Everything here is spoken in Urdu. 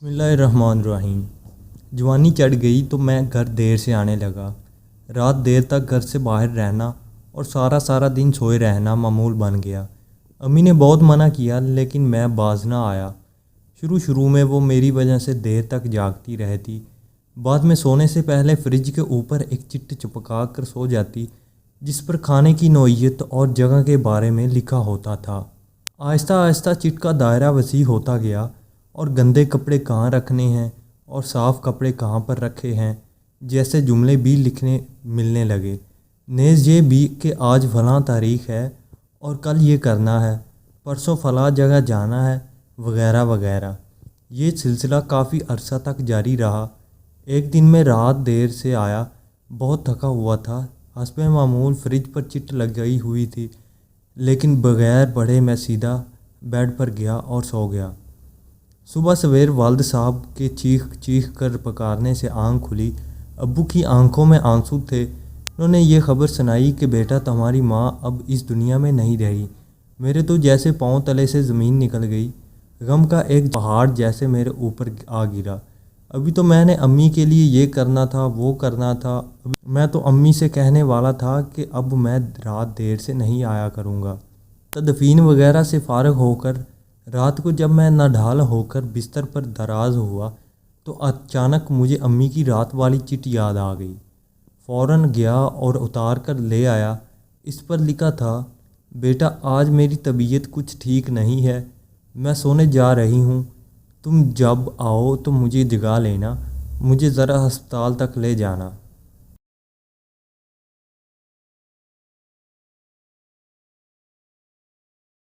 بسم اللہ الرحمن الرحیم۔ جوانی چڑھ گئی تو میں گھر دیر سے آنے لگا۔ رات دیر تک گھر سے باہر رہنا اور سارا دن سوئے رہنا معمول بن گیا۔ امی نے بہت منع کیا لیکن میں باز نہ آیا۔ شروع میں وہ میری وجہ سے دیر تک جاگتی رہتی، بعد میں سونے سے پہلے فریج کے اوپر ایک چٹ چپکا کر سو جاتی جس پر کھانے کی نوعیت اور جگہ کے بارے میں لکھا ہوتا تھا۔ آہستہ چٹ کا دائرہ وسیع ہوتا گیا اور گندے کپڑے کہاں رکھنے ہیں اور صاف کپڑے کہاں پر رکھے ہیں جیسے جملے بھی لکھنے ملنے لگے، نیز یہ بھی کہ آج فلاں تاریخ ہے اور کل یہ کرنا ہے، پرسوں فلاں جگہ جانا ہے وغیرہ وغیرہ۔ یہ سلسلہ کافی عرصہ تک جاری رہا۔ ایک دن میں رات دیر سے آیا، بہت تھکا ہوا تھا، حسب معمول فریج پر چٹ لگائی ہوئی تھی، لیکن بغیر پڑھے میں سیدھا بیڈ پر گیا اور سو گیا۔ صبح سویر والد صاحب کے چیخ کر پکارنے سے آنکھ کھلی۔ ابو کی آنکھوں میں آنسو تھے۔ انہوں نے یہ خبر سنائی کہ بیٹا تمہاری ماں اب اس دنیا میں نہیں رہی۔ میرے تو جیسے پاؤں تلے سے زمین نکل گئی، غم کا ایک پہاڑ جیسے میرے اوپر آ گرا۔ ابھی تو میں نے امی کے لیے یہ کرنا تھا، وہ کرنا تھا۔ میں تو امی سے کہنے والا تھا کہ اب میں رات دیر سے نہیں آیا کروں گا۔ تدفین وغیرہ سے فارغ ہو کر رات کو جب میں نڈھال ہو کر بستر پر دراز ہوا تو اچانک مجھے امی کی رات والی چٹ یاد آ گئی۔ فوراً گیا اور اتار کر لے آیا۔ اس پر لکھا تھا، بیٹا آج میری طبیعت کچھ ٹھیک نہیں ہے، میں سونے جا رہی ہوں، تم جب آؤ تو مجھے جگا لینا، مجھے ذرا ہسپتال تک لے جانا۔